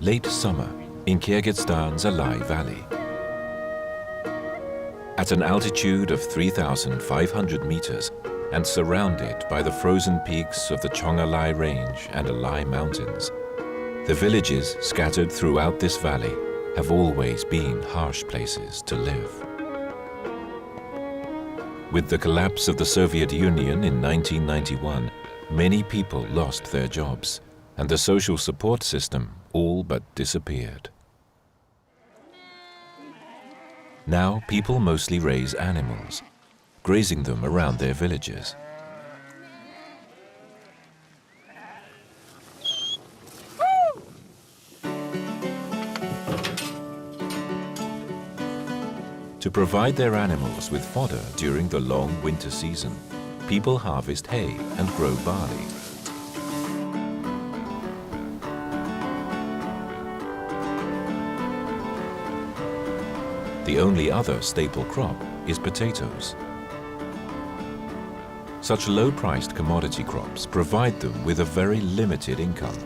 late summer in Kyrgyzstan's Alai Valley. At an altitude of 3,500 meters and surrounded by the frozen peaks of the Alai Range and Alai Mountains, the villages scattered throughout this valley have always been harsh places to live. With the collapse of the Soviet Union in 1991, many people lost their jobs, and the social support system all but disappeared. Now people mostly raise animals, grazing them around their villages. To provide their animals with fodder during the long winter season, people harvest hay and grow barley. The only other staple crop is potatoes. Such low-priced commodity crops provide them with a very limited income.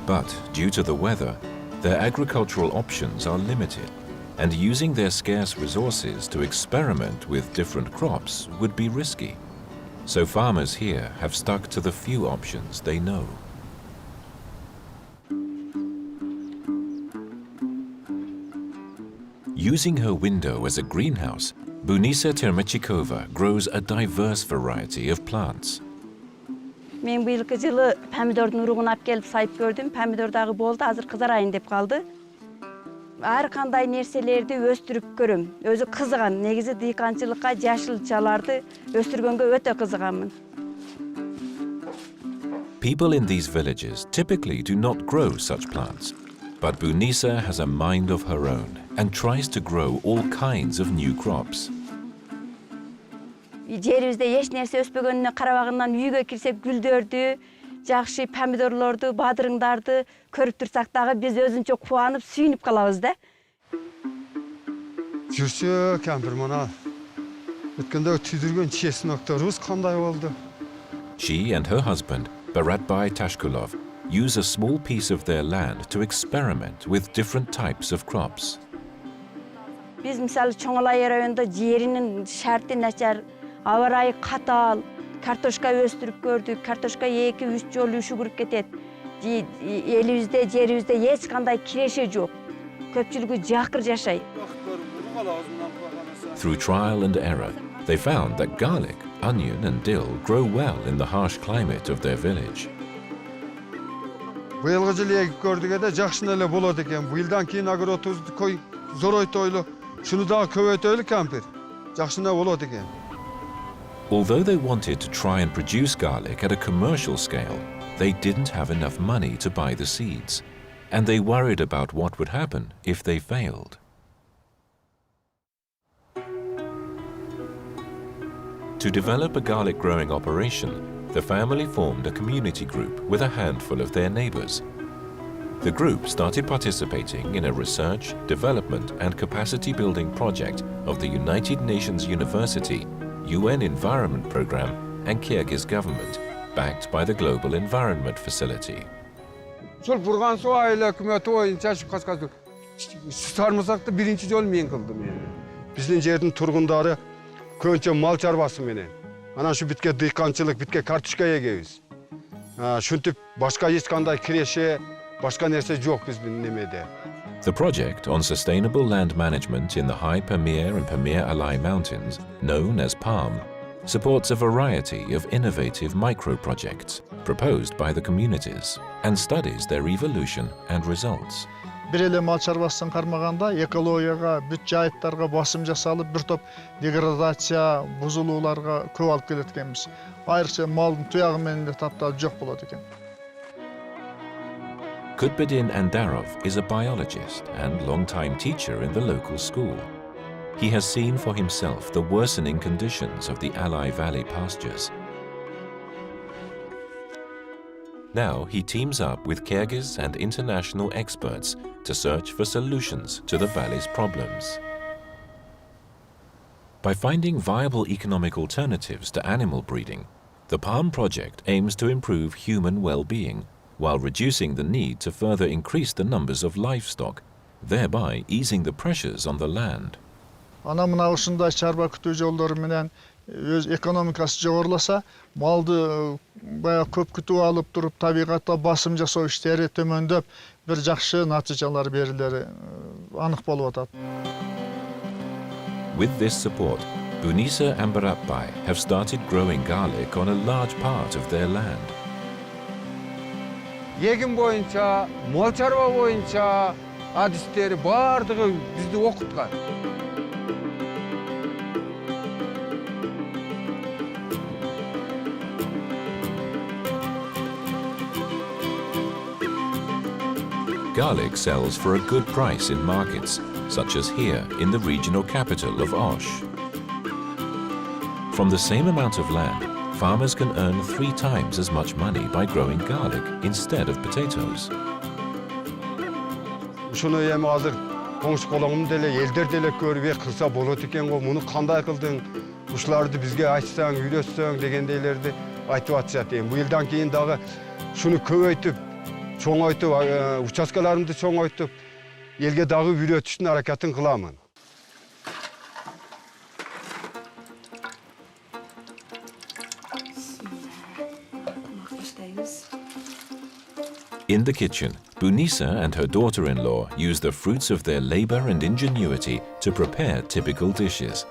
But due to the weather, their agricultural options are limited, and using their scarce resources to experiment with different crops would be risky. So farmers here have stuck to the few options they know. Using her window as a greenhouse, Bunisa Termachikova grows a diverse variety of plants. Men bıyılkı жылы помидордун уругун алып келип сайып көрдүм. Помидор дагы болду, азыр кызарайын деп калды. Ар кандай нерселерди өстүрүп көрөм. Өзү кызыгам. Негизи дыйканчылыкка жашылчаларды өстүргөнгө өтө кызыганмын. People in these villages typically do not grow such plants, but Bunisa has a mind of her own and tries to grow all kinds of new crops. Жерибизде эч нерсе өспөгөнүнө карабагынан үйгө кирсек гүлдөрдү, жакшы помидорлорду, бадырыңдарды көрүп турсак дагы биз өзүнчө кубанып, сүйүнүп калабыз да. Жүрсө кемпир мына өткөндө түйдүргөн чесинокторубуз кандай болду? She and her husband, Baratbai Tashkulov, use a small piece of their land to experiment with different types of crops. Биз мисалы Чоңолай районунда жеринин шарты начар, аба ырайы катаал, картошка өстүрүп көрдүк. Картошка 2-3 жолу үшүгүрүп кетет. Элибизде, жерибизде эч кандай киреше жок. Көпчүлүгү жакыр жашайт. Through trial and error, they found that garlic, onion and dill grow well in the harsh climate of their village. Быйылгы жылы эгип көрдүк эде жакшына эле болот экен. Быйылдан кийин агротубузду кой зоройтойлу. Шуну дагы көбөйтөйлү кемпир. Жакшына болот экен. Although they wanted to try and produce garlic at a commercial scale, they didn't have enough money to buy the seeds, and they worried about what would happen if they failed. To develop a garlic growing operation, the family formed a community group with a handful of their neighbors. The group started participating in a research, development and capacity building project of the United Nations University, UN Environment Program and Kyrgyz government, backed by the Global Environment Facility. Сол Бурган Суу айыл өкмөтү боюнча каскасы сарымсакты биринчи жолу мен кылдым эми. Биздин жердин тургундары көбүнчө мал чарбасы менен. Анан ушу бүтке дыйканчылык, бүтке картошка эгебиз. Шунтип башка эч кандай киреше, башка нерсе жок биздин немеде. The project on sustainable land management in the high Pamir and Pamir-Alai mountains, known as PALM, supports a variety of innovative micro-projects proposed by the communities and studies their evolution and results. Bir ele mal çarбасын кармаганда экологияга, бүт жайыттарга басым жасалып, bir топ деградация, бузулууларга көп алып келет экенбиз. Айрыкча малдын туягы менен да таптап жок болот экен. Kutbedin Andarov is a biologist and long-time teacher in the local school. He has seen for himself the worsening conditions of the Alai Valley pastures. Now he teams up with Kyrgyz and international experts to search for solutions to the valley's problems. By finding viable economic alternatives to animal breeding, the PALM project aims to improve human well-being while reducing the need to further increase the numbers of livestock, thereby easing the pressures on the land. Ana mına ушундай чарба күтүү жолдору менен өз экономикасы жогоруласа, малды баягы көп күтүп алып туруп, табигатта басым жасоо иштери төмөндөп, бир жакшы натыйжалар берилери анык болуп атат. With this support, Bunisa and Pamir-Alai have started growing garlic on a large part of their land. Егин боюнча, мал чарба боюнча адистери бардыгы бизди окуткан. Garlic sells for a good price in markets, such as here in the regional capital of Osh. From the same amount of land, farmers can earn 3 times as much money by growing garlic instead of potatoes. Ушуну эми азыр коңшу колоңум деле, элдер деле көрүп кылса болот экен го, муну кандай кылдың, ушуларды бизге айтсаң, үйрөтсөң дегендейлерди айтып атышат. Бу жылдан кийин дагы шуну көбөйтүп, чоңойтуп, участкаларымды чоңойтуп, элге дагы үйрөтүштүн аракатын кыламын. In the kitchen, Bunisa and her daughter-in-law use the fruits of their labor and ingenuity to prepare typical dishes.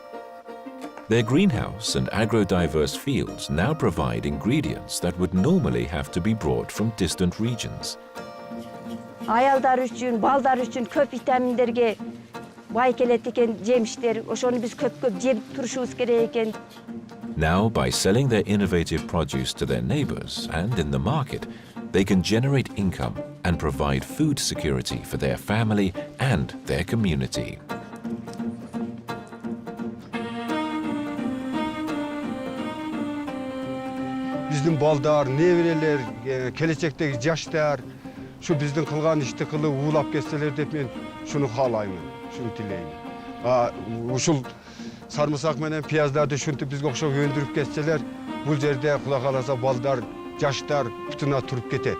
Their greenhouse and agro-diverse fields now provide ingredients that would normally have to be brought from distant regions. Аялдар үчүн, балдар үчүн көп витаминдерге бай келет экен жемиштер. Ошону биз көп жеп турушубуз керек экен. Now, by selling their innovative produce to their neighbors and in the market, they can generate income and provide food security for their family and their community. Биздин балдар, неберелер, келечектеги жаштар şu биздин кылган ишти кылып уулап кетселер деп мен шуну каалаймын, шуну тилеймин. Ушул сарымсак менен пияздарды ушинтип бизге окшоп өндүрүп кетселер, бул жерде кула каласа балдар, жаштар бүтүнө туруп кетет.